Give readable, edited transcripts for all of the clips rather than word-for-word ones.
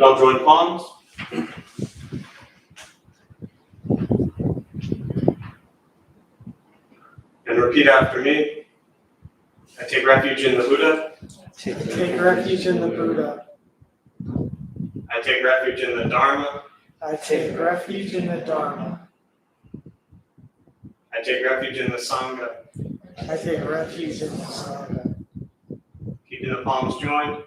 Don't join palms. And repeat after me. I take refuge in the Buddha. Take refuge in the Buddha. I take refuge in the Dharma. I take refuge in the Dharma. I take refuge in the Sangha. I take refuge in the Sangha. Keeping the palms joined.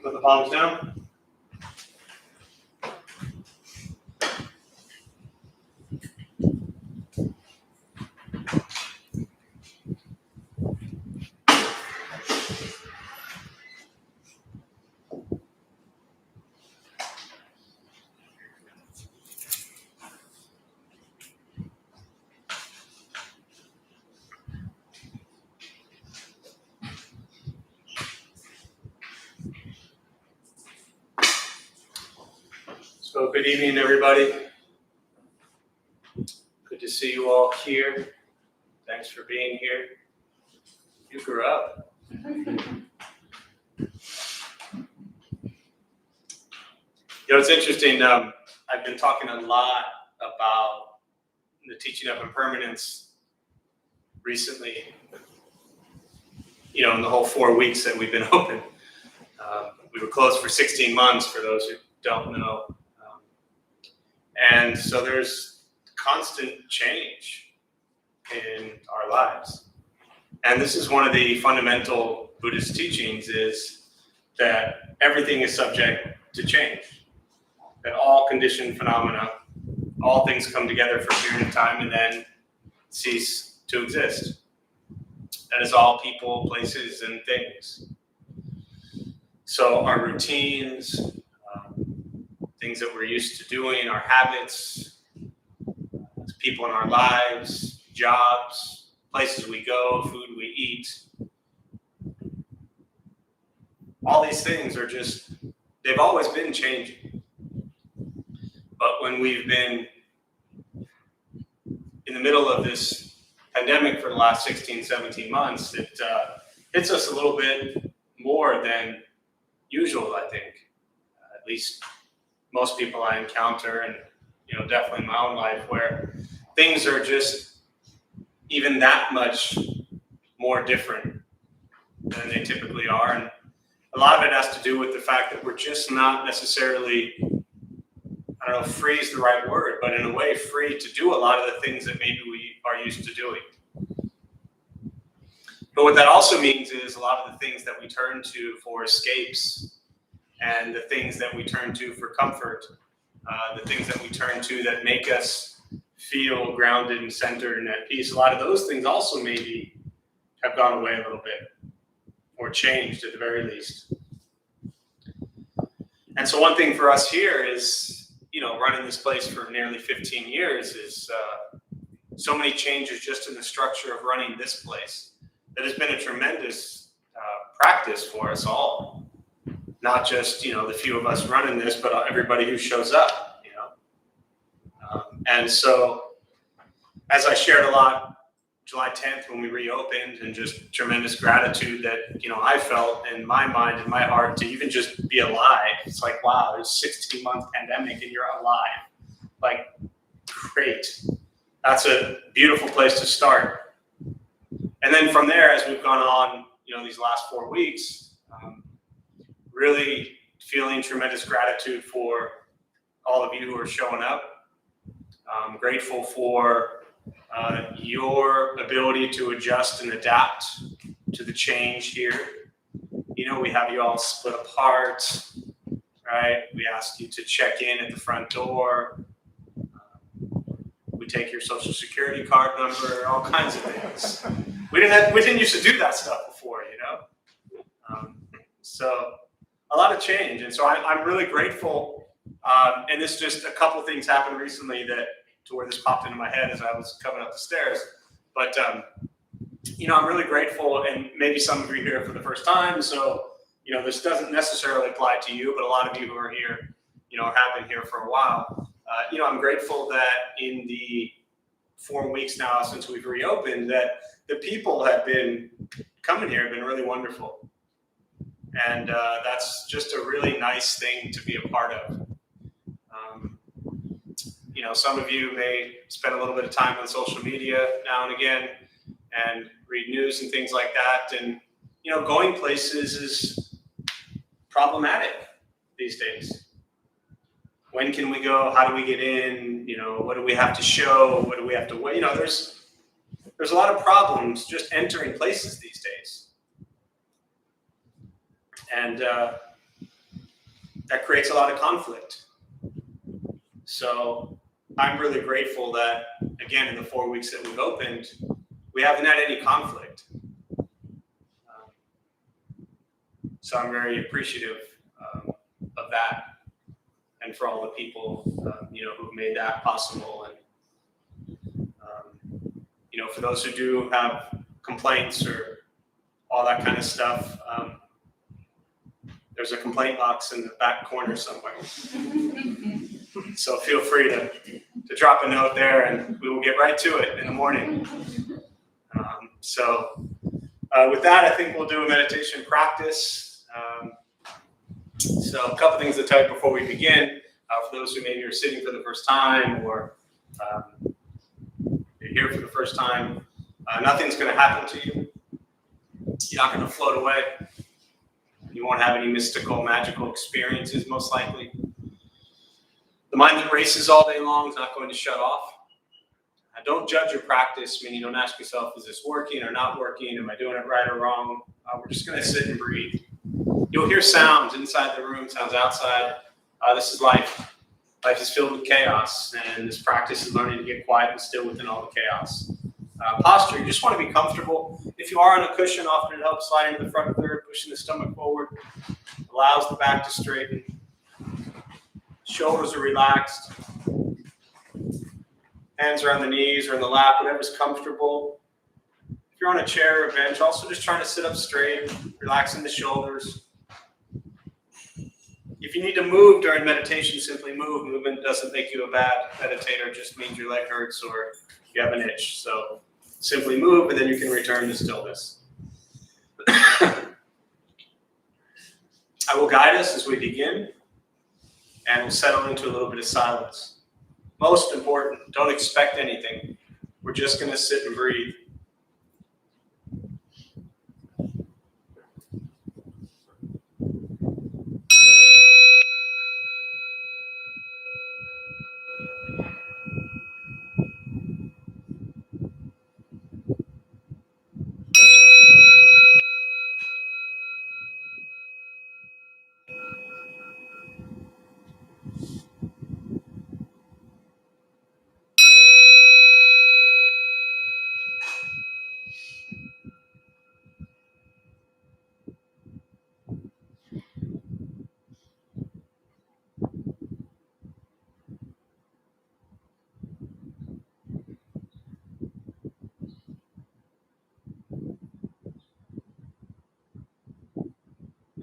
Put the palms down. So good evening, everybody. Good to see you all here. Thanks for being here. You grew up. It's interesting. I've been talking a lot about the teaching of impermanence recently, in the whole 4 weeks that we've been open. We were closed for 16 months, for those who don't know. And so there's constant change in our lives. And this is one of the fundamental Buddhist teachings, is that everything is subject to change. That all conditioned phenomena, all things come together for a period of time and then cease to exist. That is all people, places, and things. So our routines, things that we're used to doing, our habits, people in our lives, jobs, places we go, food we eat. All these things are they've always been changing. But when we've been in the middle of this pandemic for the last 16, 17 months, it hits us a little bit more than usual, I think. At least most people I encounter, and definitely in my own life, where things are just even that much more different than they typically are. And a lot of it has to do with the fact that we're just not necessarily, I don't know if free is the right word, but in a way free to do a lot of the things that maybe we are used to doing. But what that also means is a lot of the things that we turn to for escapes, and the things that we turn to for comfort, the things that we turn to that make us feel grounded and centered and at peace, a lot of those things also maybe have gone away a little bit, or changed at the very least. And so one thing for us here is, running this place for nearly 15 years is so many changes just in the structure of running this place. That has been a tremendous practice for us all. Not just, the few of us running this, but everybody who shows up, And so, as I shared a lot July 10th when we reopened, and just tremendous gratitude that, I felt in my mind, in my heart, to even just be alive. It's like, wow, there's a 16-month pandemic and you're alive. Like, great. That's a beautiful place to start. And then from there, as we've gone on, these last 4 weeks, really feeling tremendous gratitude for all of you who are showing up. I'm grateful for your ability to adjust and adapt to the change here. We have you all split apart, right? We ask you to check in at the front door. We take your social security card number, all kinds of things. we didn't used to do that stuff before, so a lot of change, and so I'm really grateful. And this just a couple of things happened recently to where this popped into my head as I was coming up the stairs. But I'm really grateful, and maybe some of you are here for the first time, so this doesn't necessarily apply to you, but a lot of you who are here, have been here for a while. I'm grateful that in the 4 weeks now since we've reopened, that the people have been coming here have been really wonderful. And that's just a really nice thing to be a part of. Some of you may spend a little bit of time on social media now and again and read news and things like that. And, going places is problematic these days. When can we go? How do we get in? What do we have to show? What do we have to wait? There's a lot of problems just entering places these days. And that creates a lot of conflict. So I'm really grateful that, again, in the 4 weeks that we've opened, we haven't had any conflict. So I'm very appreciative of that, and for all the people, who've made that possible. And, for those who do have complaints or all that kind of stuff, there's a complaint box in the back corner somewhere. So feel free to drop a note there, and we will get right to it in the morning. With that, I think we'll do a meditation practice. So a couple things to tell you before we begin. For those who maybe are sitting for the first time, or you're here for the first time, nothing's going to happen to you. You're not going to float away. You won't have any mystical, magical experiences, most likely. The mind that races all day long is not going to shut off. Don't judge your practice, meaning don't ask yourself, is this working or not working? Am I doing it right or wrong? We're just going to sit and breathe. You'll hear sounds inside the room, sounds outside. This is life. Life is filled with chaos, and this practice is learning to get quiet and still within all the chaos. Posture, you just want to be comfortable. If you are on a cushion, often it helps sliding to the front third, pushing the stomach forward, allows the back to straighten. Shoulders are relaxed. Hands are on the knees or in the lap, whatever's comfortable. If you're on a chair or a bench, also just trying to sit up straight, relaxing the shoulders. If you need to move during meditation, simply move. Movement doesn't make you a bad meditator, it just means your leg hurts or you have an itch. So simply move, and then you can return to stillness. I will guide us as we begin, and we'll settle into a little bit of silence. Most important, don't expect anything. We're just going to sit and breathe.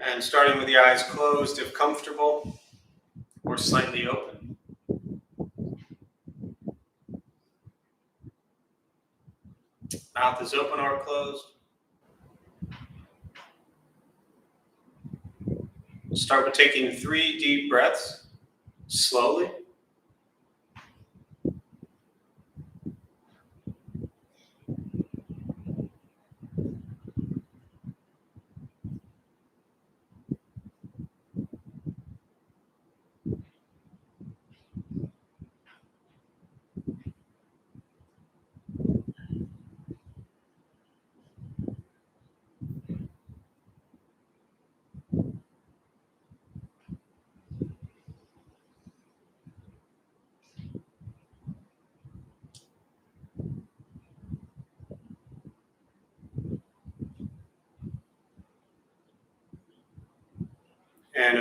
And starting with the eyes closed, if comfortable, or slightly open. Mouth is open or closed. Start with taking 3 deep breaths, slowly.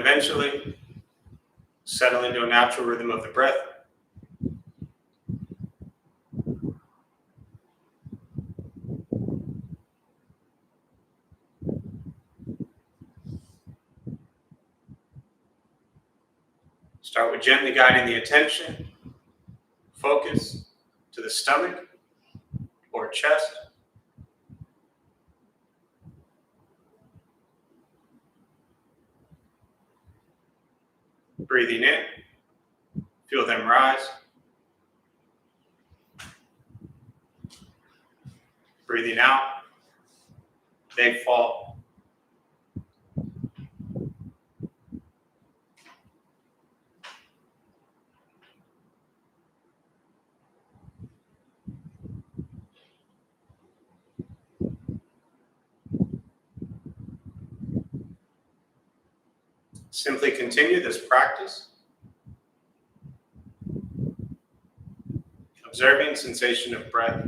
eventually settle into a natural rhythm of the breath. Start with gently guiding the attention, focus to the stomach or chest. Breathing in, feel them rise. Breathing out, they fall. Simply continue this practice, observing sensation of breath,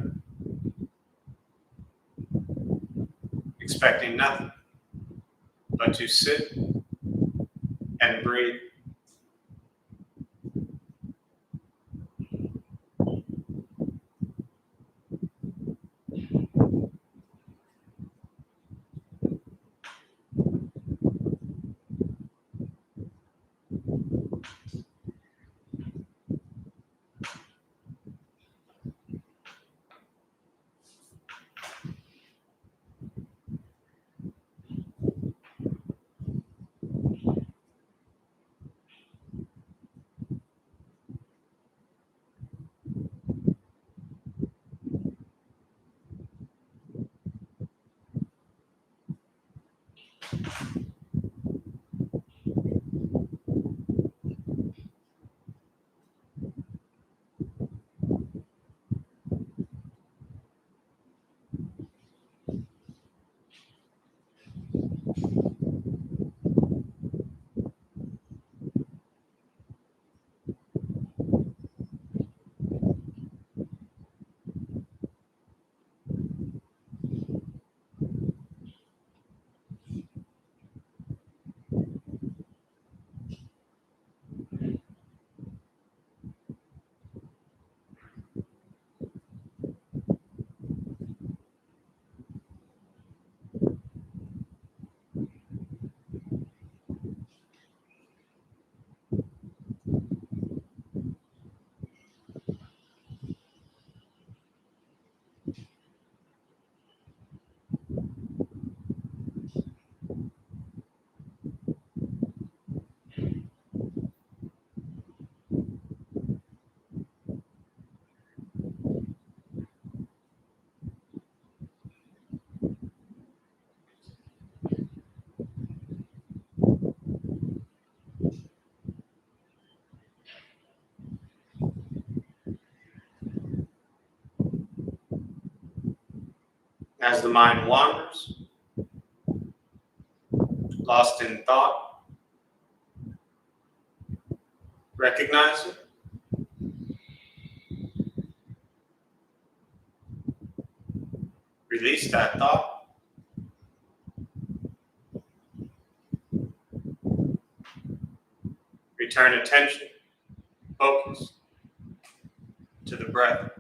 expecting nothing but to sit and breathe. As the mind wanders, lost in thought, recognize it. Release that thought. Return attention, focus to the breath.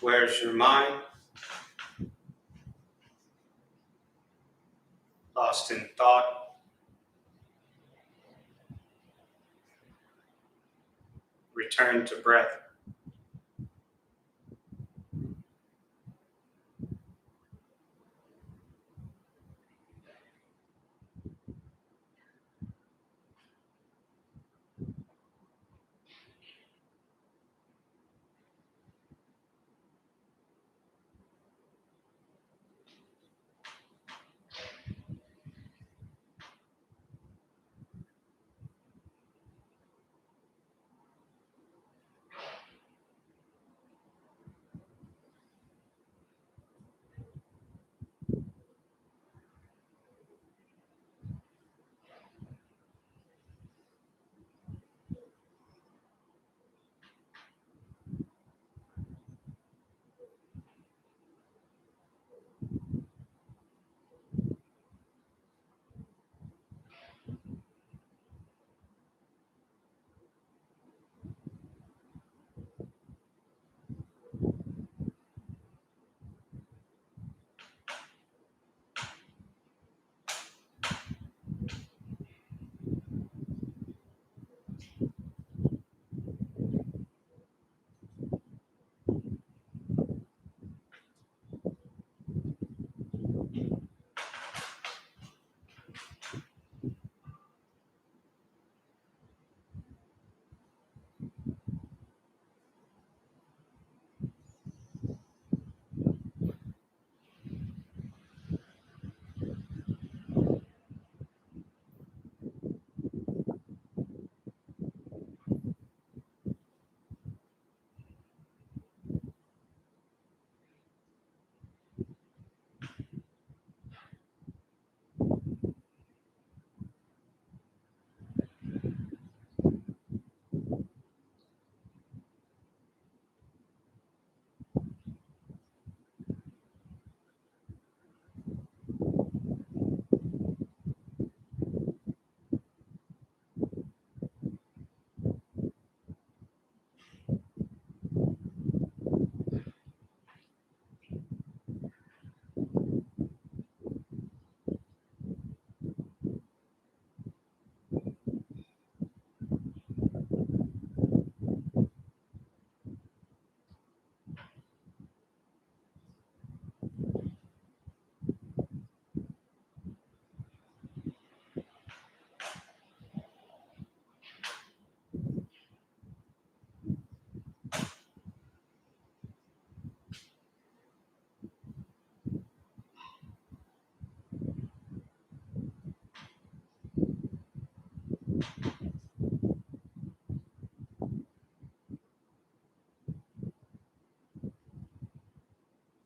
Where's your mind? Lost in thought. Return to breath.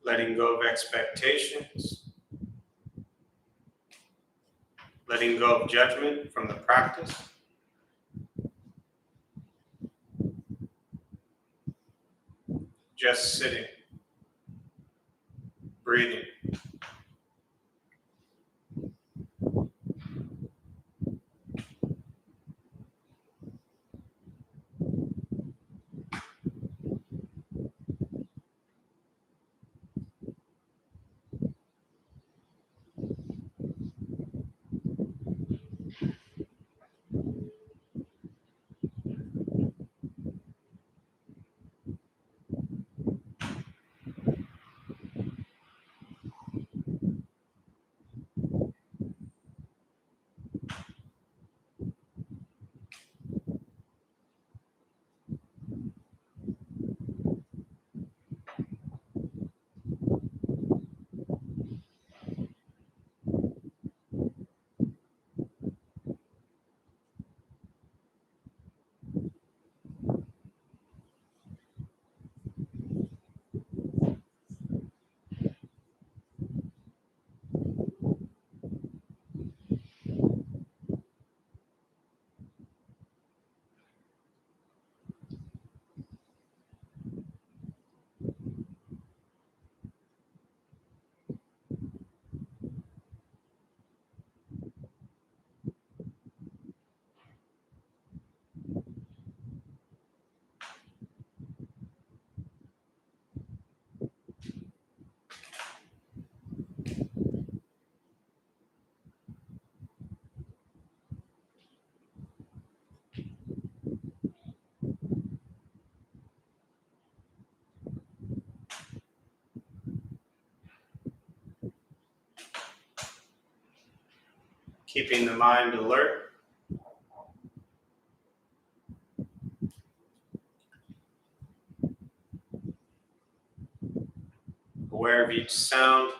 Letting go of expectations. Letting go of judgment from the practice. Just sitting. Breathing. keeping the mind alert. Aware of each sound.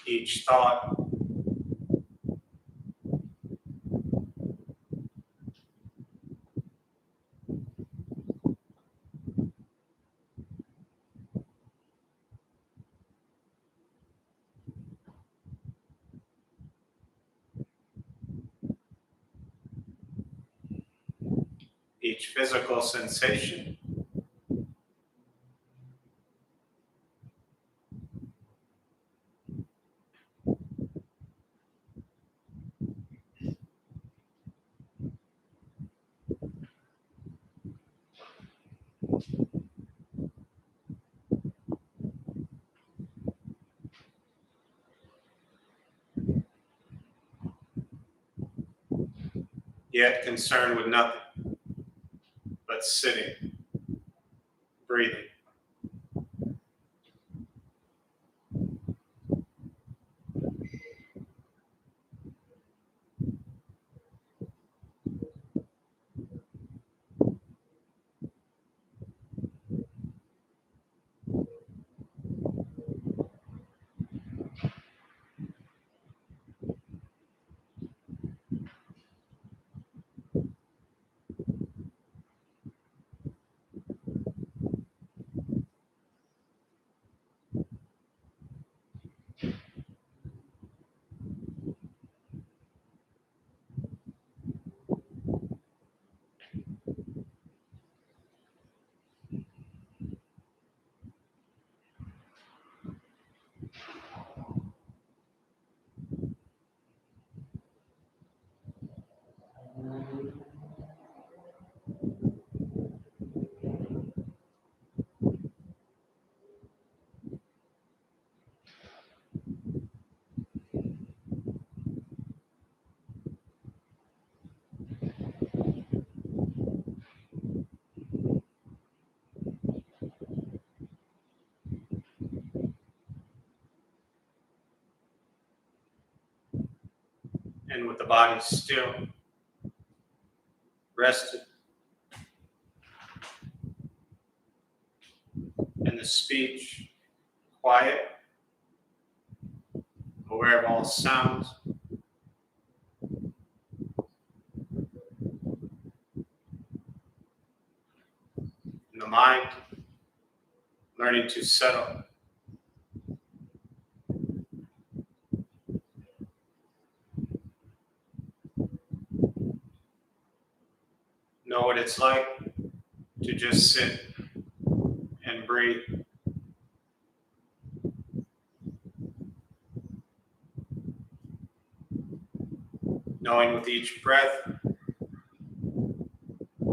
Each thought. Each physical sensation. Yet concerned with nothing but sitting, breathing. And with the body still, rested, and the speech quiet, aware of all sounds. And the mind learning to settle. Know what it's like to just sit and breathe. Knowing with each breath,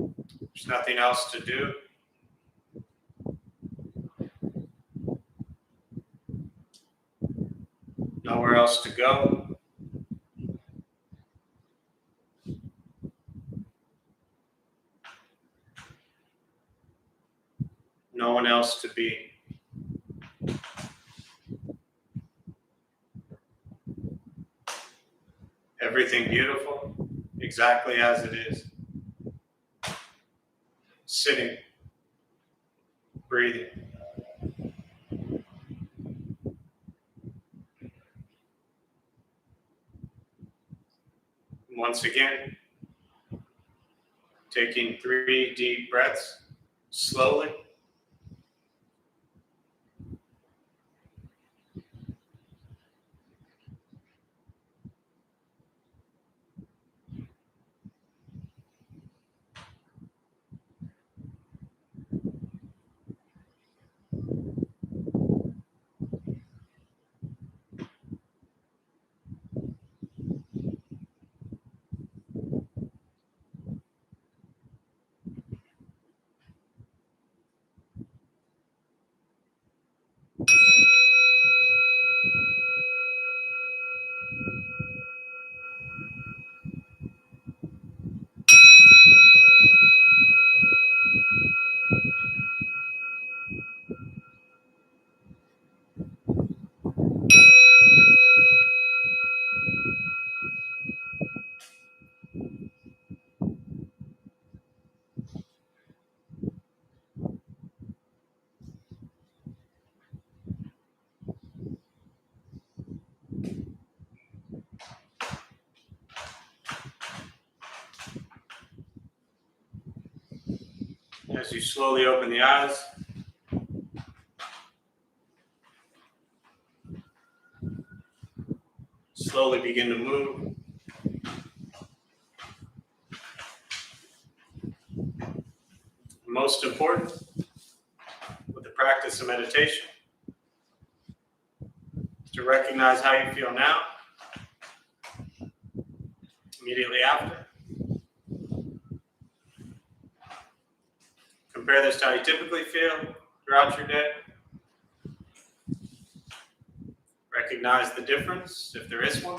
there's nothing else to do. Nowhere else to go. No one else to be. Everything beautiful, exactly as it is. Sitting, breathing. Once again, taking 3 deep breaths, slowly. As you slowly open the eyes, slowly begin to move. Most important, with the practice of meditation, is to recognize how you feel now, immediately after. Compare this to how you typically feel throughout your day. Recognize the difference, if there is one.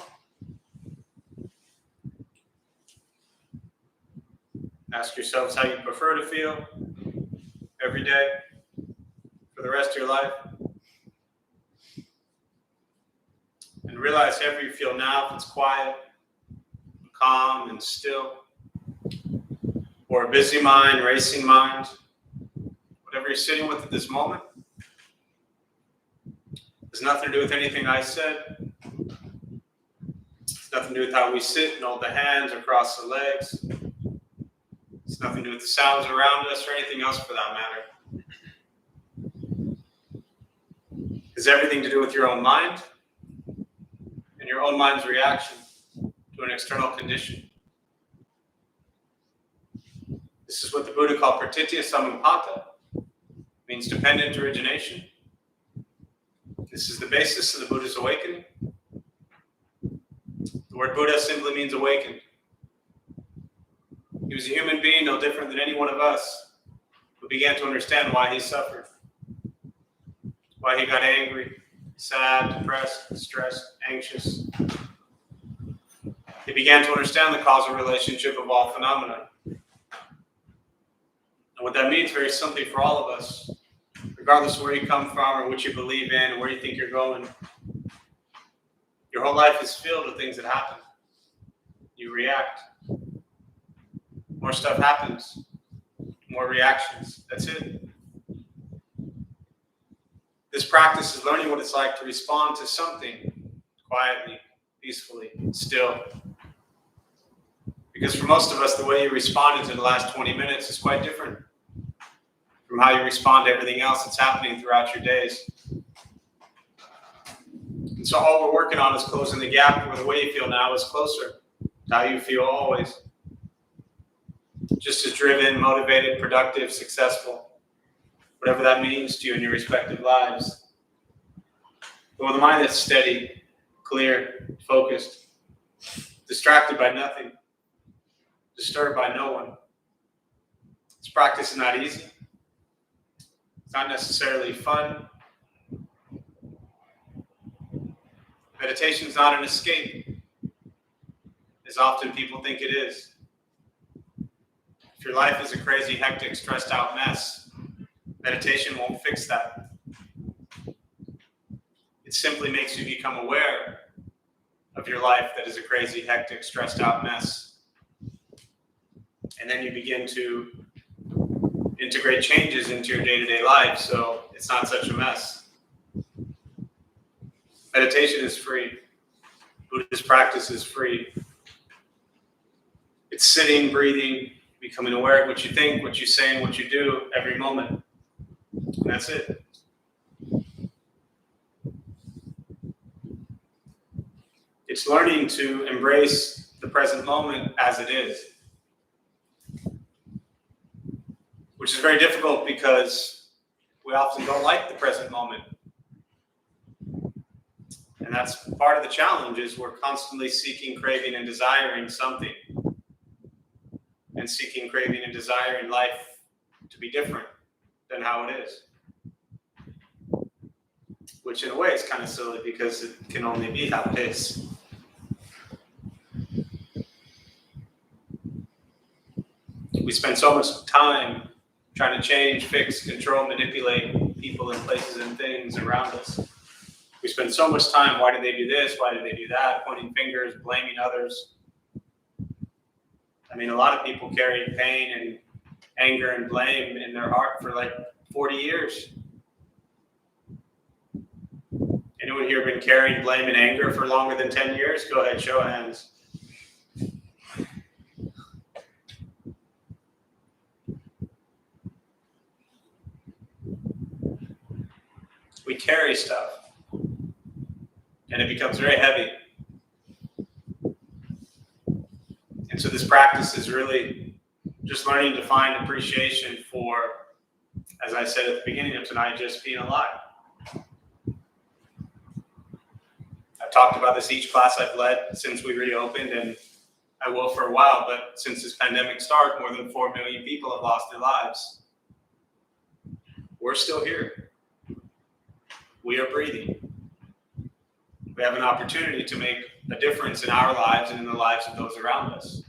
Ask yourselves how you prefer to feel every day for the rest of your life. And realize however you feel now, if it's quiet, calm, and still, or a busy mind, racing mind, whatever you're sitting with at this moment, has nothing to do with anything I said. It's nothing to do with how we sit and hold the hands or cross the legs. It's nothing to do with the sounds around us or anything else for that matter. It's everything to do with your own mind and your own mind's reaction to an external condition. This is what the Buddha called pratitya samutpata, means dependent origination. This is the basis of the Buddha's awakening. The word Buddha simply means awakened. He was a human being, no different than any one of us, who began to understand why he suffered, why he got angry, sad, depressed, stressed, anxious. He began to understand the causal relationship of all phenomena. And what that means very simply for all of us, regardless of where you come from or what you believe in and where you think you're going, your whole life is filled with things that happen. You react. More stuff happens. More reactions. That's it. This practice is learning what it's like to respond to something quietly, peacefully, still. Because for most of us, the way you responded to the last 20 minutes is quite different from how you respond to everything else that's happening throughout your days. And so all we're working on is closing the gap where the way you feel now is closer to how you feel always. Just as driven, motivated, productive, successful, whatever that means to you in your respective lives. But with a mind that's steady, clear, focused, distracted by nothing, disturbed by no one. This practice is not easy. It's not necessarily fun. Meditation is not an escape, as often people think it is. If your life is a crazy, hectic, stressed out mess, meditation won't fix that. It simply makes you become aware of your life that is a crazy, hectic, stressed out mess. And then you begin to integrate changes into your day-to-day life so it's not such a mess. Meditation is free. Buddhist practice is free. It's sitting, breathing, becoming aware of what you think, what you say, and what you do every moment. And that's it. It's learning to embrace the present moment as it is. Which is very difficult because we often don't like the present moment. And that's part of the challenge, is we're constantly seeking, craving, and desiring something. And seeking, craving, and desiring life to be different than how it is. Which in a way is kind of silly because it can only be how it is. We spend so much time trying to change, fix, control, manipulate people and places and things around us. We spend so much time, why did they do this? Why did they do that? Pointing fingers, blaming others. I mean, a lot of people carry pain and anger and blame in their heart for like 40 years. Anyone here been carrying blame and anger for longer than 10 years? Go ahead, show of hands. we carry stuff, and it becomes very heavy. And so this practice is really just learning to find appreciation for, as I said at the beginning of tonight, just being alive. I've talked about this each class I've led since we reopened, and I will for a while, but since this pandemic started, more than 4 million people have lost their lives. We're still here. We are breathing. We have an opportunity to make a difference in our lives and in the lives of those around us.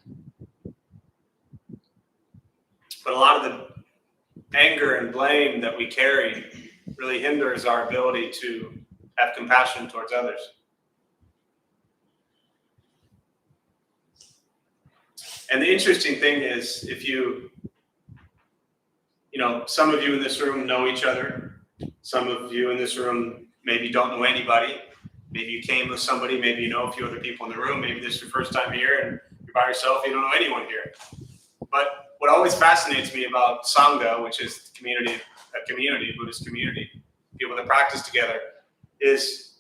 But a lot of the anger and blame that we carry really hinders our ability to have compassion towards others. And the interesting thing is, if some of you in this room know each other. Some of you in this room maybe don't know anybody. Maybe you came with somebody. Maybe you know a few other people in the room. Maybe this is your first time here and you're by yourself. You don't know anyone here. But what always fascinates me about Sangha, which is a Buddhist community, people that practice together, is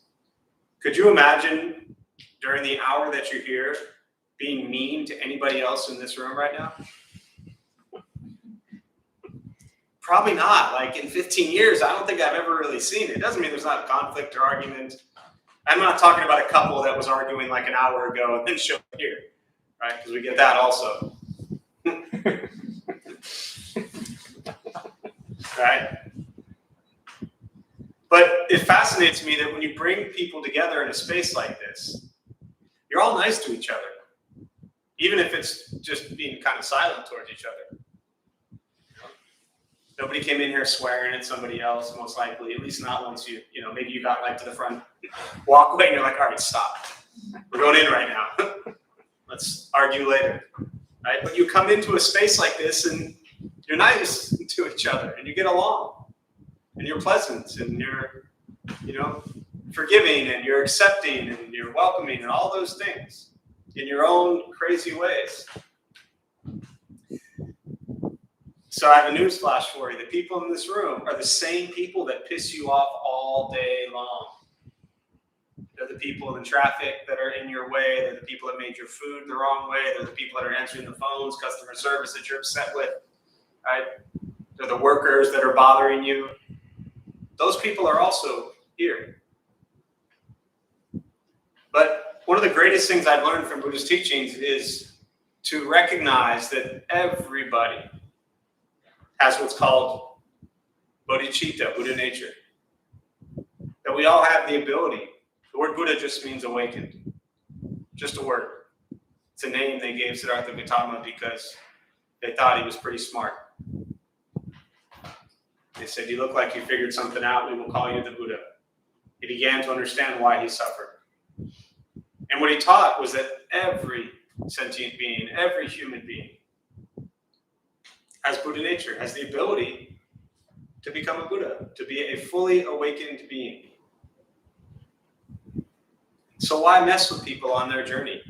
could you imagine during the hour that you're here being mean to anybody else in this room right now? Probably not. Like in 15 years, I don't think I've ever really seen it. It doesn't mean there's not conflict or argument. I'm not talking about a couple that was arguing like an hour ago and then showed up here, right? Because we get that also. Right? But it fascinates me that when you bring people together in a space like this, you're all nice to each other, even if it's just being kind of silent towards each other. Nobody came in here swearing at somebody else, most likely, at least not once maybe you got like to the front walkway and you're like, all right, stop. We're going in right now. Let's argue later, right? But you come into a space like this and you're nice to each other and you get along and you're pleasant and you're, forgiving and you're accepting and you're welcoming and all those things in your own crazy ways. So I have a news flash for you. The people in this room are the same people that piss you off all day long. They're the people in traffic that are in your way. They're the people that made your food the wrong way. They're the people that are answering the phones, customer service that you're upset with. Right? They're the workers that are bothering you. Those people are also here. But one of the greatest things I've learned from Buddhist teachings is to recognize that everybody has what's called bodhicitta, Buddha nature. That we all have the ability. The word Buddha just means awakened. Just a word. It's a name they gave Siddhartha Gautama because they thought he was pretty smart. They said, you look like you figured something out, we will call you the Buddha. He began to understand why he suffered. And what he taught was that every sentient being, every human being, has Buddha nature, has the ability to become a Buddha, to be a fully awakened being. So why mess with people on their journey?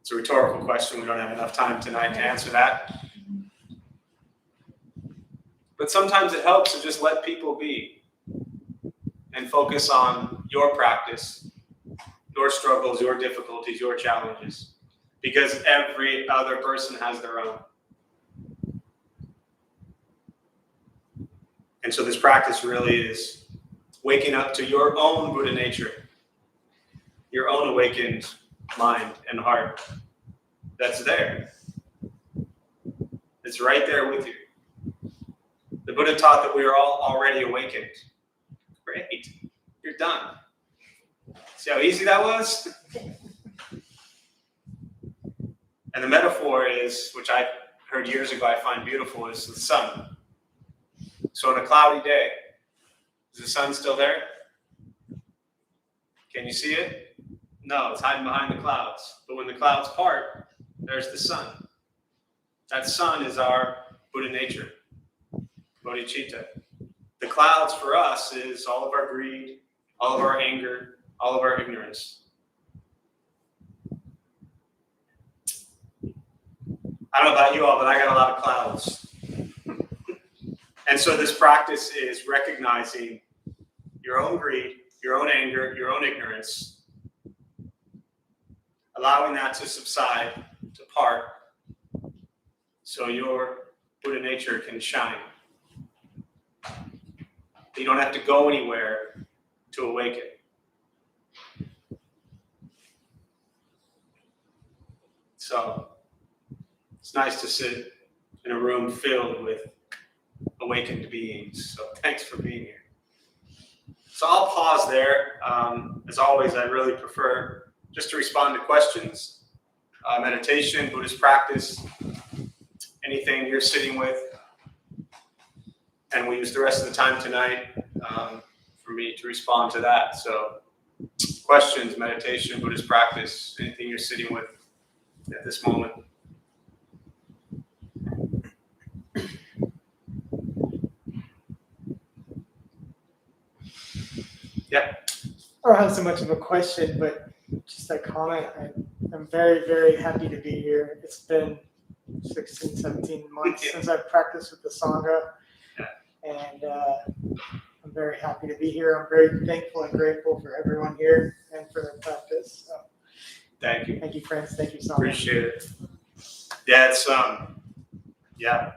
It's a rhetorical question. We don't have enough time tonight to answer that. But sometimes it helps to just let people be and focus on your practice, your struggles, your difficulties, your challenges, because every other person has their own. And so this practice really is waking up to your own Buddha nature, your own awakened mind and heart that's there. It's right there with you. The Buddha taught that we are all already awakened. Great. You're done. See how easy that was? And the metaphor is, which I heard years ago I find beautiful, is the sun. So on a cloudy day, is the sun still there? Can you see it? No, it's hiding behind the clouds. But when the clouds part, there's the sun. That sun is our Buddha nature, bodhicitta. The clouds for us is all of our greed, all of our anger, all of our ignorance. I don't know about you all, but I got a lot of clouds. And so this practice is recognizing your own greed, your own anger, your own ignorance, allowing that to subside, to part, so your Buddha nature can shine. You don't have to go anywhere to awaken. So it's nice to sit in a room filled with awakened beings. So thanks for being here. So I'll pause there. As always, I really prefer just to respond to questions, meditation, Buddhist practice, anything you're sitting with. And we'll use the rest of the time tonight for me to respond to that. So questions, meditation, Buddhist practice, anything you're sitting with at this moment. Yeah. I don't have so much of a question, but just a comment. I'm very, very happy to be here. It's been 16, 17 months since I've practiced with the Sangha. And I'm very happy to be here. I'm very thankful and grateful for everyone here and for their practice. So, Thank you. thank you, friends. Thank you, Sangha. Appreciate it. Yeah, it's yeah,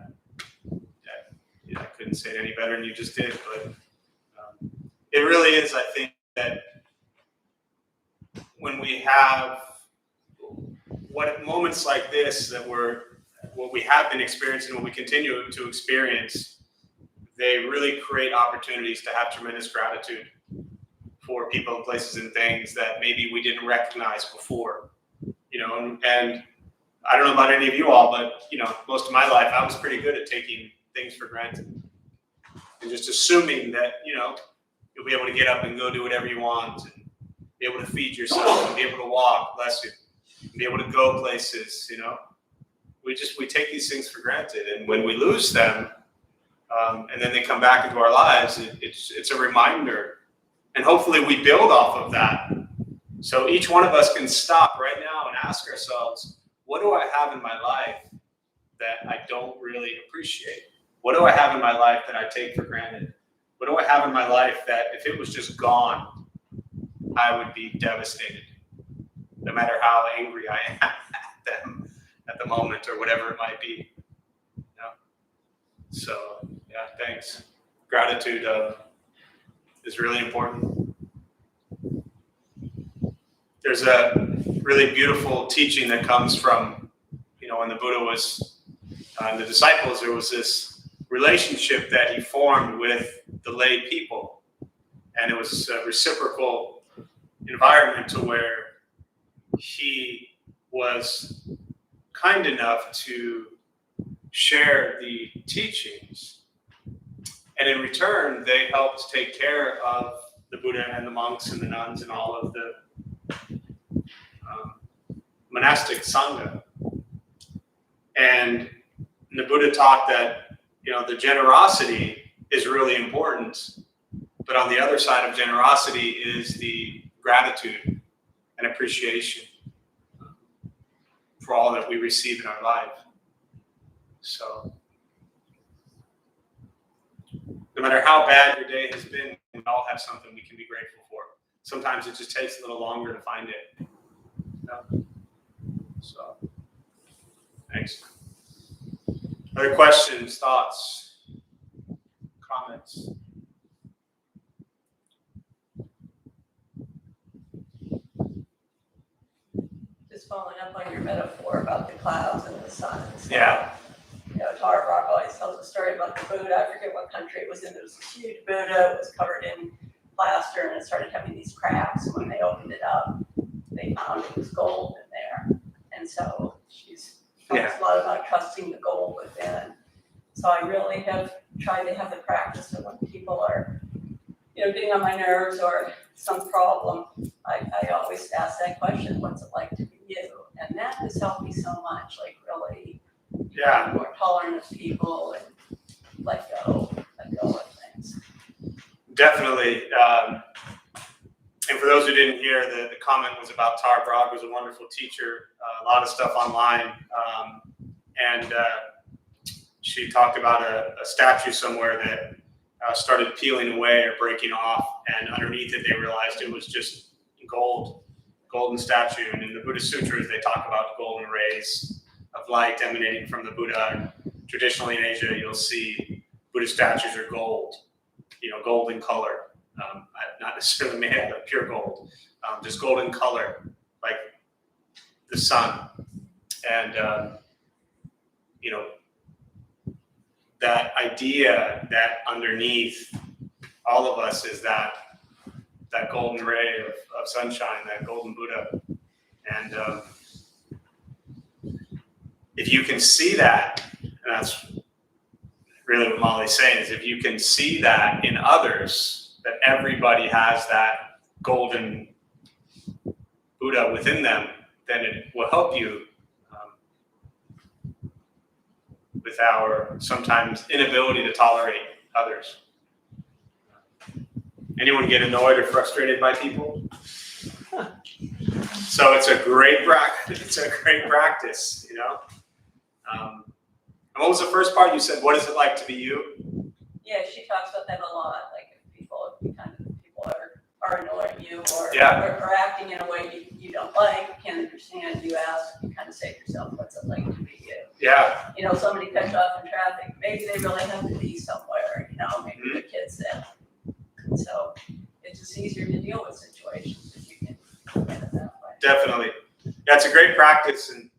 I couldn't say it any better than you just did, but it really is. I think that when we have moments like this, that what we have been experiencing, what we continue to experience, they really create opportunities to have tremendous gratitude for people, places, and things that maybe we didn't recognize before. And I don't know about any of you all, but most of my life I was pretty good at taking things for granted and just assuming that you'll be able to get up and go do whatever you want, and be able to feed yourself, and be able to walk, bless you, and be able to go places. We take these things for granted, and when we lose them, and then they come back into our lives, it's a reminder, and hopefully we build off of that. So each one of us can stop right now and ask ourselves, what do I have in my life that I don't really appreciate? What do I have in my life that I take for granted? What do I have in my life that if it was just gone, I would be devastated, no matter how angry I am at them at the moment or whatever it might be. So, yeah, thanks. Gratitude is really important. There's a really beautiful teaching that comes from, when the Buddha was the disciples, there was this relationship that he formed with the lay people. And it was a reciprocal environment to where he was kind enough to share the teachings. And in return, they helped take care of the Buddha and the monks and the nuns and all of the monastic Sangha. And the Buddha taught that, the generosity is really important. But on the other side of generosity is the gratitude and appreciation for all that we receive in our life. So, no matter how bad your day has been, we all have something we can be grateful for. Sometimes it just takes a little longer to find it. So, thanks. Other questions, thoughts, comments? Just following up on your metaphor about the clouds and the sun. Yeah. Tara Rock always tells a story about the Buddha. I forget what country it was in. There was this huge Buddha. It was covered in plaster, and it started having these cracks. When they opened it up, they found it was gold in there. And so she's talks a lot about trusting the gold within. So I really have tried to have the practice of when people are, getting on my nerves or some problem, I always ask that question, what's it like to be you? And that has helped me so much, really be more tolerant of people and let go of things. Definitely. And for those who didn't hear, the comment was about Tara Brog, who's a wonderful teacher, a lot of stuff online. And she talked about a statue somewhere that started peeling away or breaking off, and underneath it they realized it was just golden statue. And in the Buddhist sutras they talk about golden rays of light emanating from the Buddha. Traditionally in Asia you'll see Buddhist statues are gold, gold in color, not necessarily made out of pure gold, just golden color, like the sun. And that idea that underneath all of us is that golden ray of sunshine, that golden Buddha. And if you can see that, and that's really what Molly's saying, is if you can see that in others, that everybody has that golden Buddha within them, then it will help you with our sometimes inability to tolerate others. Anyone get annoyed or frustrated by people? So it's a great practice. It's a great practice, And what was the first part you said? What is it like to be you? Yeah, she talks about that a lot. Like if people are annoying you or acting in a way you don't like, you can't understand, you ask, you kind of say to yourself, what's it like to be you? Yeah. Somebody cuts you off in traffic, maybe they really have to be somewhere, maybe the kid's there. And so it's just easier to deal with situations if you can look at it that way. Definitely. Yeah, it's a great practice. And,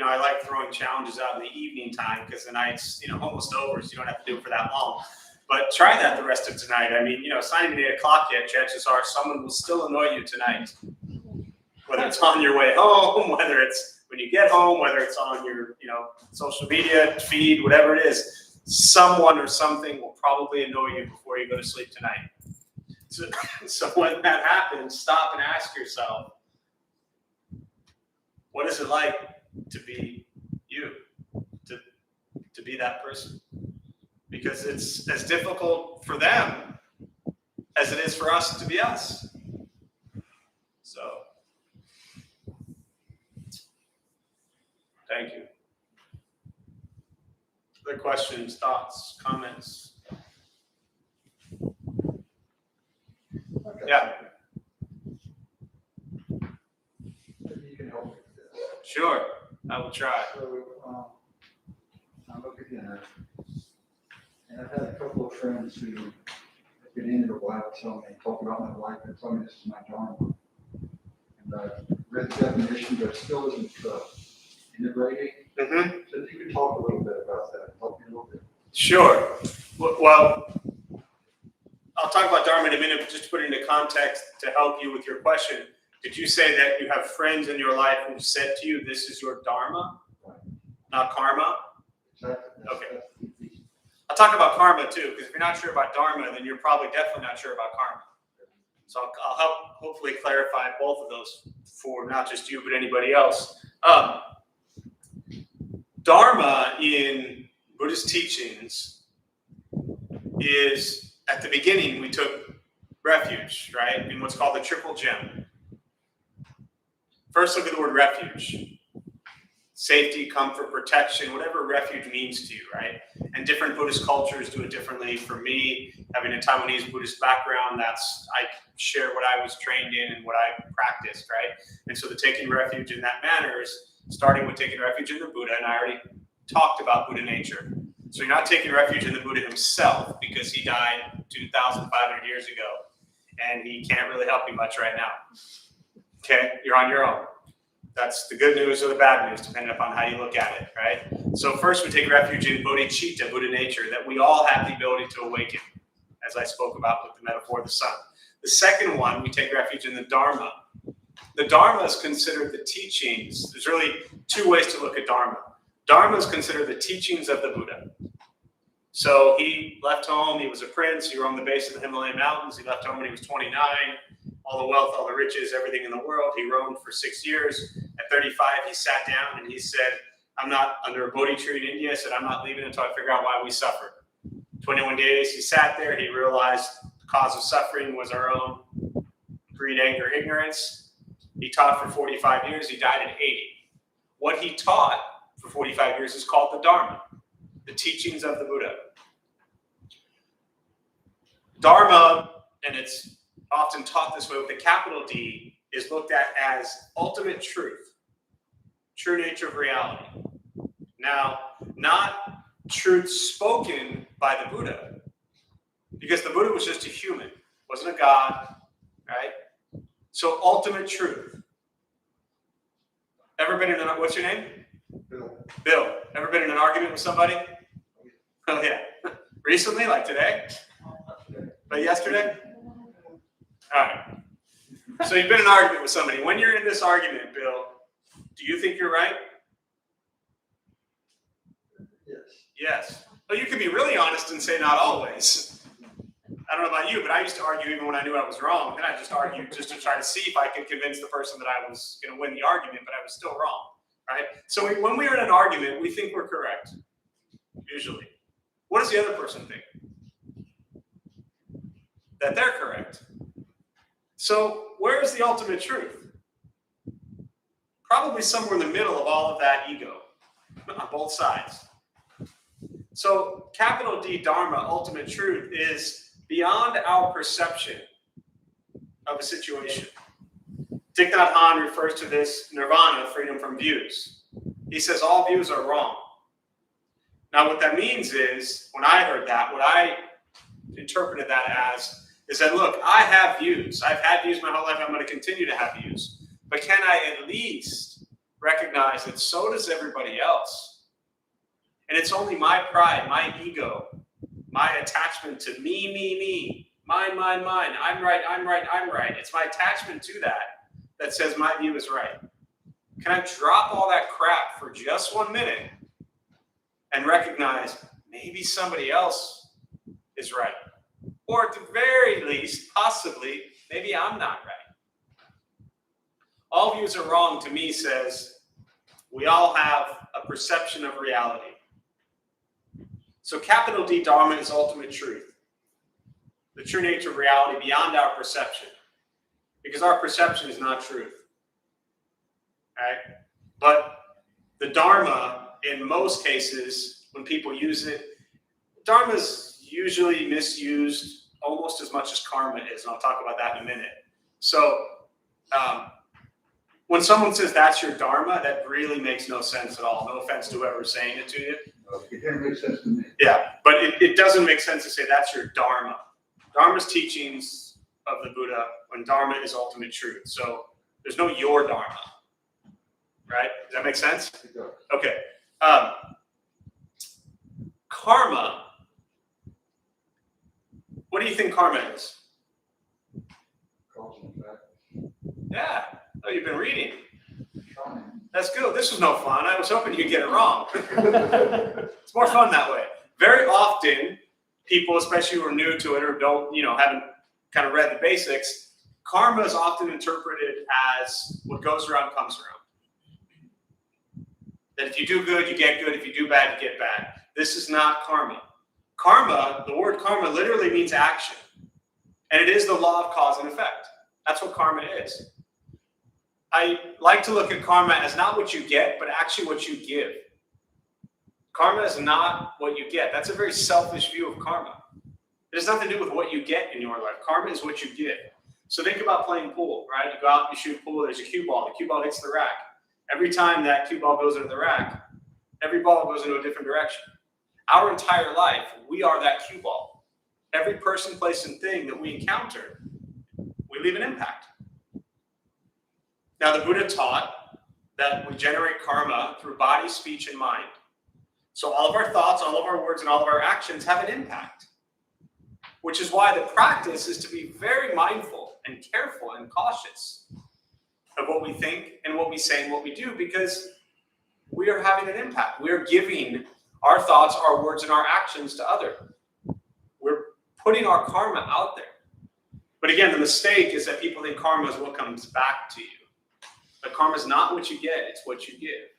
I like throwing challenges out in the evening time because the night's, almost over, so you don't have to do it for that long. But try that the rest of tonight. I mean, it's not even 8 o'clock yet. Chances are someone will still annoy you tonight. Whether it's on your way home, whether it's when you get home, whether it's on your, social media feed, whatever it is, someone or something will probably annoy you before you go to sleep tonight. So when that happens, stop and ask yourself, what is it like to be you, to be that person? Because it's as difficult for them as it is for us to be us. So, thank you. Other questions, thoughts, comments? Yeah. Maybe you can help me with this. Sure, I will try. So, I'm over dinner, and I've had a couple of friends who have been into the Bible talk about my life, and tell me this is my Dharma. And I've read the definition, but it still isn't integrating. Mm-hmm. So if you could talk a little bit about that, help me a little bit. Sure. Well, I'll talk about Dharma in a minute, but just to put it into context to help you with your question, did you say that you have friends in your life who said to you, this is your Dharma, Right. not karma? Exactly. Okay. I'll talk about karma too, because if you're not sure about Dharma, then you're probably definitely not sure about karma. So I'll help hopefully clarify both of those for not just you, but anybody else. Dharma in Buddhist teachings is, at the beginning, we took refuge, right, in what's called the triple gem. First, look at the word refuge. Safety, comfort, protection, whatever refuge means to you, right? And different Buddhist cultures do it differently. For me, having a Taiwanese Buddhist background, I share what I was trained in and what I practiced, right? And so the taking refuge in that manner is starting with taking refuge in the Buddha, and I already talked about Buddha nature. So you're not taking refuge in the Buddha himself because he died 2,500 years ago, and he can't really help you much right now. Okay, you're on your own. That's the good news or the bad news, depending upon how you look at it, right? So first we take refuge in bodhicitta, Buddha nature, that we all have the ability to awaken, as I spoke about with the metaphor of the sun. The second one, we take refuge in the Dharma. The Dharma is considered the teachings. There's really two ways to look at Dharma. Dharma is considered the teachings of the Buddha. So he left home, he was a prince, he roamed the base of the Himalayan mountains, he left home when he was 29, all the wealth, all the riches, everything in the world. He roamed for 6 years. At 35, he sat down and he said, I'm not under a Bodhi tree in India. He said, I'm not leaving until I figure out why we suffer. 21 days, he sat there. He realized the cause of suffering was our own greed, anger, ignorance. He taught for 45 years. He died at 80. What he taught for 45 years is called the Dharma. the teachings of the Buddha. Dharma, and it's often taught this way with a capital D, is looked at as ultimate truth, true nature of reality. Now, not truth spoken by the Buddha, because the Buddha was just a human, wasn't a god, right? So ultimate truth. Ever been in an, what's your name? Bill. Bill. Ever been in an argument with somebody? Oh yeah. Recently, like today? But yesterday? All right. So you've been in an argument with somebody. When you're in this argument, Bill, do you think you're right? Yes. Yes. Well, you can be really honest and say not always. I don't know about you, but I used to argue even when I knew I was wrong. Then I just argued just to try to see if I could convince the person that I was going to win the argument, but I was still wrong, right? So when we're in an argument, we think we're correct, usually. What does the other person think? That they're correct. So where is the ultimate truth? Probably somewhere in the middle of all of that ego, on both sides. So capital D, Dharma, ultimate truth, is beyond our perception of a situation. Thich Nhat Hanh refers to this nirvana, freedom from views. He says all views are wrong. Now what that means is, when I heard that, what I interpreted that as is that, look, I have views. I've had views my whole life. I'm going to continue to have views. But can I at least recognize that so does everybody else? And it's only my pride, my ego, my attachment to me, mine, I'm right. It's my attachment to that says my view is right. Can I drop all that crap for just 1 minute and recognize maybe somebody else is right? Or at the very least, possibly, maybe I'm not right. All views are wrong to me says we all have a perception of reality. So capital D, Dharma, is ultimate truth. The true nature of reality beyond our perception. Because our perception is not truth. Right? But the Dharma, in most cases, when people use it, Dharma is usually misused almost as much as karma is. And I'll talk about that in a minute. So when someone says that's your Dharma, that really makes no sense at all. No offense to whoever's saying it to you. It didn't make sense to me. Yeah, but it doesn't make sense to say that's your Dharma. Dharma's teachings of the Buddha, when Dharma is ultimate truth. So there's no your Dharma, right? Does that make sense? It does. Okay. Karma, what do you think karma is? Cause and effect. Yeah. Oh, you've been reading. Trying. That's good. This was no fun. I was hoping you'd get it wrong. It's more fun that way. Very often, people, especially who are new to it or don't, haven't kind of read the basics, karma is often interpreted as what goes around comes around. That if you do good, you get good. If you do bad, you get bad. This is not karma. Karma, the word karma literally means action. And it is the law of cause and effect. That's what karma is. I like to look at karma as not what you get, but actually what you give. Karma is not what you get. That's a very selfish view of karma. It has nothing to do with what you get in your life. Karma is what you give. So think about playing pool, right? You go out, you shoot pool, there's a cue ball. The cue ball hits the rack. Every time that cue ball goes into the rack, every ball goes into a different direction. Our entire life, we are that cue ball. Every person, place, and thing that we encounter, we leave an impact. Now, the Buddha taught that we generate karma through body, speech, and mind. So all of our thoughts, all of our words, and all of our actions have an impact, which is why the practice is to be very mindful and careful and cautious of what we think and what we say and what we do, because we are having an impact. We are giving our thoughts, our words, and our actions to others. We're putting our karma out there. But again, the mistake is that people think karma is what comes back to you. But karma is not what you get, it's what you give.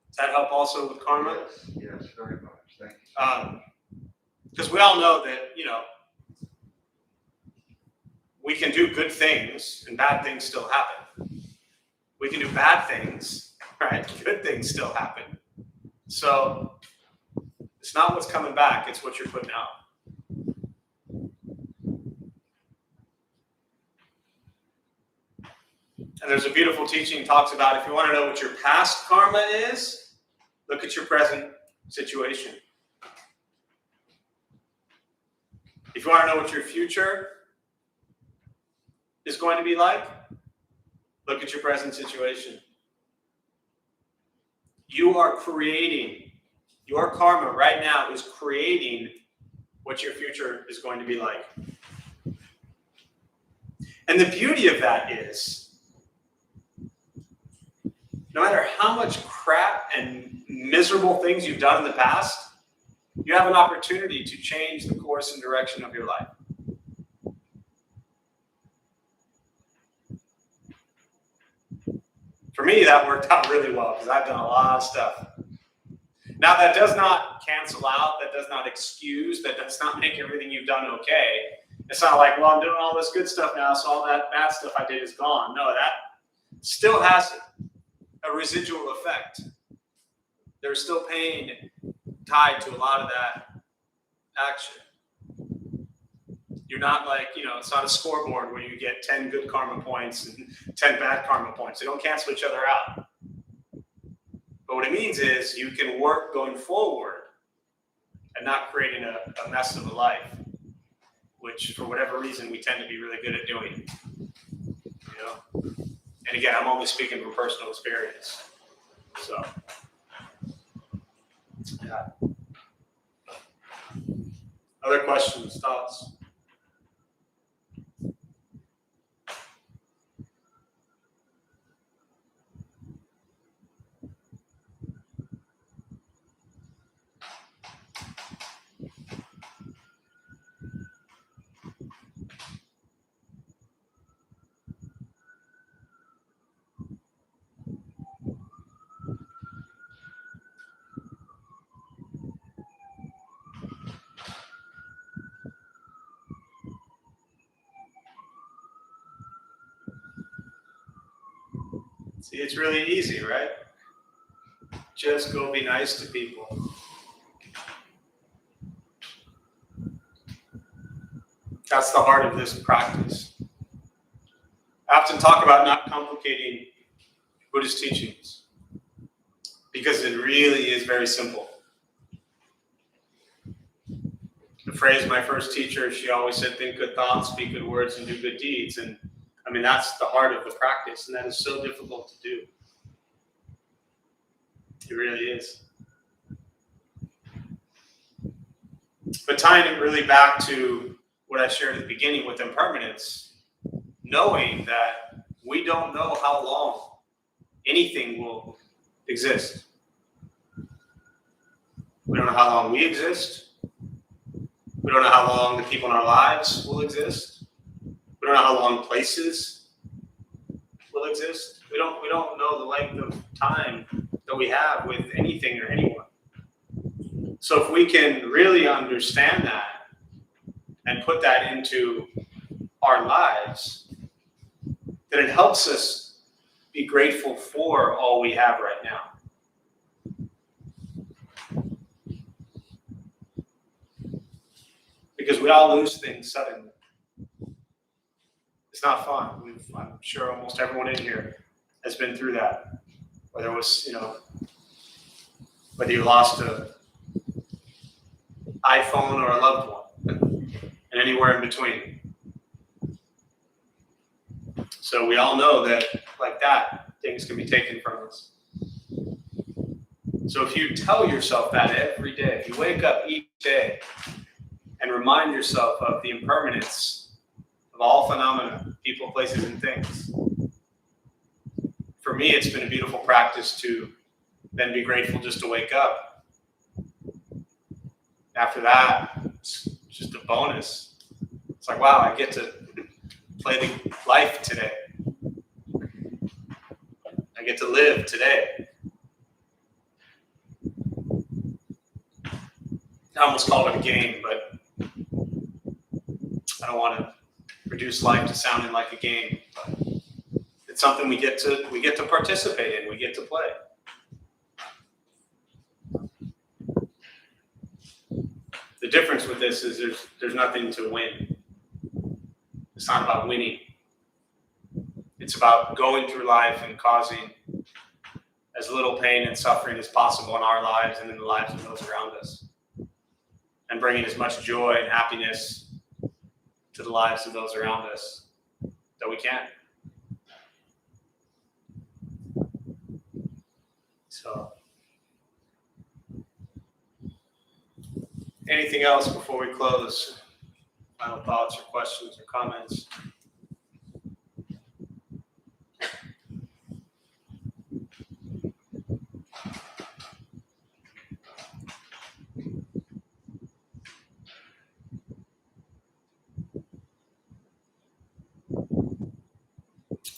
Does that help also with karma? Yes, very much. Thank you. Because we all know that, we can do good things and bad things still happen. We can do bad things, right? Good things still happen. So it's not what's coming back, it's what you're putting out. And there's a beautiful teaching talks about if you want to know what your past karma is, look at your present situation. If you want to know what your future is going to be like, look at your present situation. You are creating, your karma right now is creating what your future is going to be like. And the beauty of that is, no matter how much crap and miserable things you've done in the past, you have an opportunity to change the course and direction of your life. For me, that worked out really well because I've done a lot of stuff. Now, that does not cancel out, that does not excuse, that does not make everything you've done okay. It's not like, well, I'm doing all this good stuff now, so all that bad stuff I did is gone. No, that still has a residual effect. There's still pain tied to a lot of that action. You're not like, it's not a scoreboard where you get 10 good karma points and 10 bad karma points. They don't cancel each other out. But what it means is you can work going forward and not creating a mess of a life, which for whatever reason we tend to be really good at doing. And again, I'm only speaking from personal experience. So, yeah. Other questions, thoughts? See, it's really easy, right? Just go be nice to people. That's the heart of this practice. I often talk about not complicating Buddhist teachings because it really is very simple. The phrase my first teacher, she always said, think good thoughts, speak good words, and do good deeds. And that's the heart of the practice, and that is so difficult to do. It really is. But tying it really back to what I shared at the beginning with impermanence, knowing that we don't know how long anything will exist. We don't know how long we exist. We don't know how long the people in our lives will exist. We don't know how long places will exist. We don't know the length of time that we have with anything or anyone. So if we can really understand that and put that into our lives, then it helps us be grateful for all we have right now. Because we all lose things suddenly. It's not fun. I'm sure almost everyone in here has been through that. Whether it was, whether you lost an iPhone or a loved one, and anywhere in between. So we all know that, like that, things can be taken from us. So if you tell yourself that every day, if you wake up each day and remind yourself of the impermanence of all phenomena, people, places, and things. For me, it's been a beautiful practice to then be grateful just to wake up. After that, it's just a bonus. It's like, wow, I get to play the life today. I get to live today. I almost called it a game, but I don't want to reduce life to sounding like a game. But it's something we get to participate in. We get to play. difference with this is there's nothing to win. It's not about winning. It's about going through life and causing as little pain and suffering as possible in our lives and in the lives of those around us, and bringing as much joy and happiness to the lives of those around us that we can. So, anything else before we close? Final thoughts or questions or comments?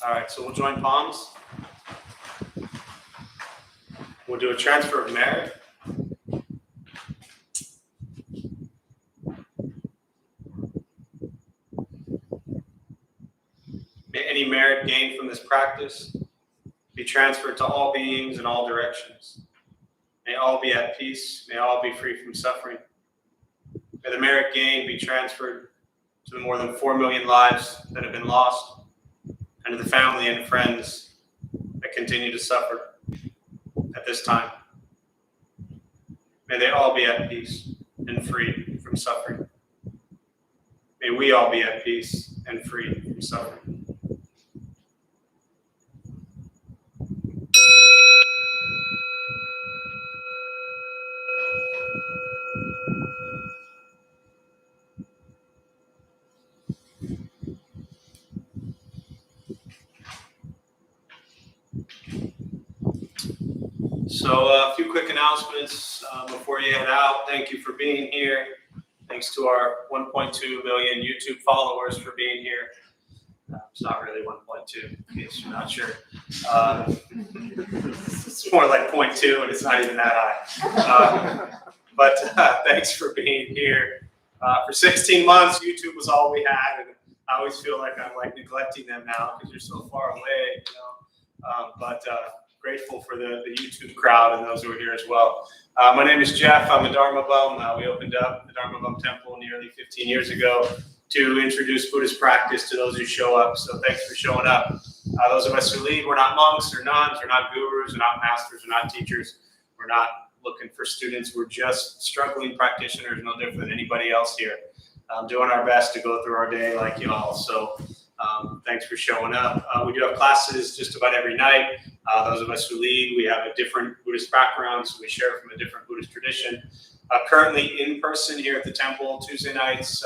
All right, so we'll join palms. We'll do a transfer of merit. May any merit gained from this practice be transferred to all beings in all directions. May all be at peace. May all be free from suffering. May the merit gained be transferred to the more than 4 million lives that have been lost, and to the family and friends that continue to suffer at this time. May they all be at peace and free from suffering. May we all be at peace and free from suffering. So a few quick announcements before you head out. Thank you for being here. Thanks to our 1.2 million YouTube followers for being here. It's not really 1.2, in case you're not sure. It's more like 0.2, and it's not even that high. But thanks for being here. For 16 months, YouTube was all we had, and I always feel like I'm like neglecting them now because you're so far away, you know. Grateful for the YouTube crowd and those who are here as well. My name is Jeff. I'm a Dharma bum. We opened up the Dharma Bum Temple nearly 15 years ago to introduce Buddhist practice to those who show up. So thanks for showing up. Those of us who lead, we're not monks or nuns, we're not gurus, we're not masters, we're not teachers. We're not looking for students. We're just struggling practitioners, no different than anybody else here. Doing our best to go through our day like y'all. So thanks for showing up. We do have classes just about every night. Those of us who lead, we have a different Buddhist background, so we share from a different Buddhist tradition. Currently in person here at the temple, Tuesday nights,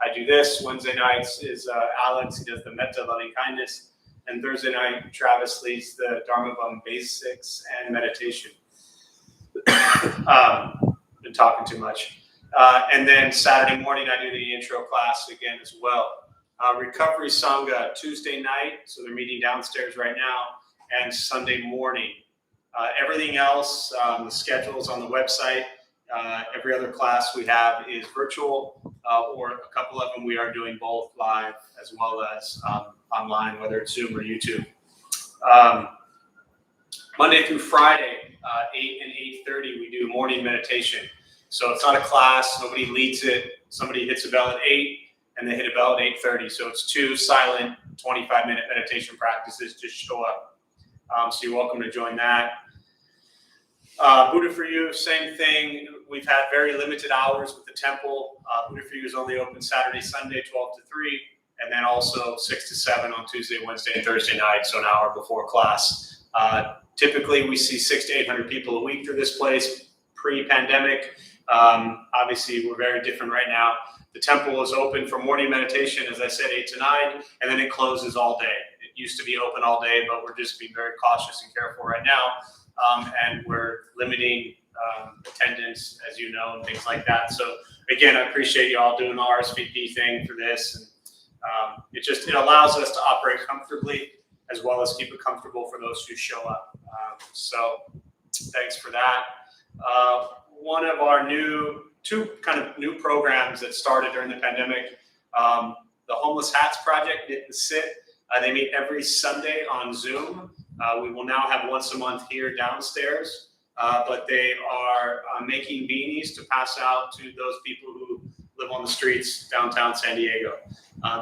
I do this. Wednesday nights is Alex, he does the metta, loving kindness. And Thursday night, Travis leads the Dharma Bum basics and meditation. Been talking too much. And then Saturday morning, I do the intro class again as well. Recovery Sangha Tuesday night, so they're meeting downstairs right now, and Sunday morning. Everything else, the schedule's on the website. Every other class we have is virtual, or a couple of them we are doing both live as well as online, whether it's Zoom or YouTube. Monday through Friday, 8 and 8:30, we do morning meditation. So it's not a class, nobody leads it. Somebody hits a bell at 8 and they hit a bell at 8:30. So it's 2 silent 25-minute meditation practices. Just show up. So you're welcome to join that. Buddha for You, same thing. We've had very limited hours with the temple. Buddha for You is only open Saturday, Sunday, 12 to 3, and then also 6 to 7 on Tuesday, Wednesday, and Thursday night, so an hour before class. Typically, we see 600 to 800 people a week through this place pre-pandemic. Obviously, we're very different right now. The temple is open for morning meditation, as I said, 8 to 9, and then it closes all day. It used to be open all day, but we're just being very cautious and careful right now. And we're limiting attendance, as you know, and things like that. So again, I appreciate you all doing the RSVP thing for this. And it allows us to operate comfortably as well as keep it comfortable for those who show up. So thanks for that. One of our two kind of new programs that started during the pandemic, the Homeless Hats Project, the SIT, they meet every Sunday on Zoom. We will now have once a month here downstairs. but they are making beanies to pass out to those people who live on the streets downtown San Diego.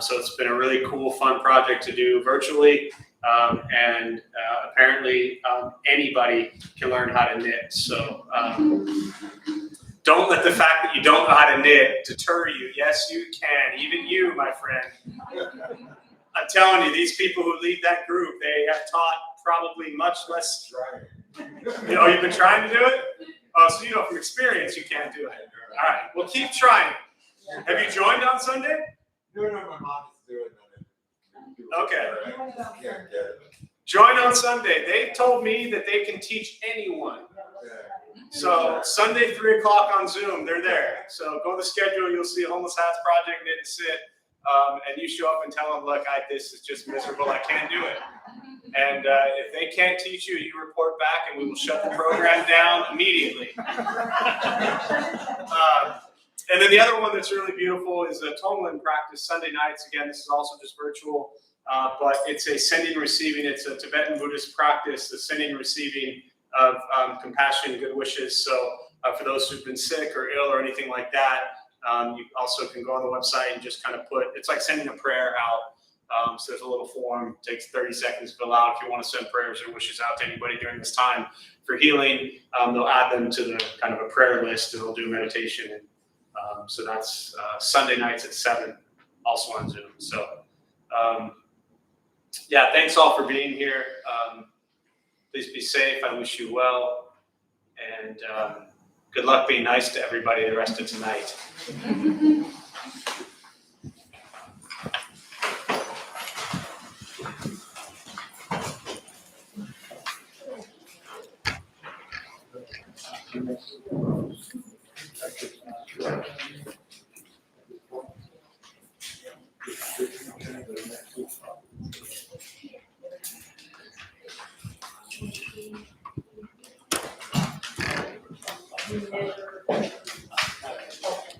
So it's been a really cool, fun project to do virtually. And apparently anybody can learn how to knit. So don't let the fact that you don't know how to knit deter you. Yes, you can. Even you, my friend. I'm telling you, these people who lead that group, they have taught probably much less. Oh, you've been trying to do it? Oh, so you know from experience you can't do it. All right, well, keep trying. Have you joined on Sunday? No, my mom is doing that. Okay. Yeah, Join on Sunday. They've told me that they can teach anyone. So Sunday, 3 o'clock on Zoom, they're there. So go to the schedule, you'll see a Homeless Hats Project, Knit and Sit, and you show up and tell them, look, this is just miserable, I can't do it. And if they can't teach you, you report back and we will shut the program down immediately. And then the other one that's really beautiful is a Tonglen practice Sunday nights. Again, this is also just virtual, but it's a sending and receiving. It's a Tibetan Buddhist practice, the sending and receiving of compassion and good wishes. So for those who've been sick or ill or anything like that, you also can go on the website and just kind of it's like sending a prayer out. So there's a little form, it takes 30 seconds to fill out if you want to send prayers or wishes out to anybody during this time for healing. They'll add them to the kind of a prayer list and they'll do meditation. And so that's Sunday nights at 7, also on Zoom. So yeah, thanks all for being here. Please be safe. I wish you well. And good luck being nice to everybody the rest of tonight.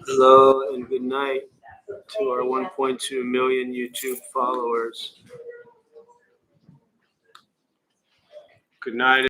Hello and good night to our 1.2 million YouTube followers. Good night.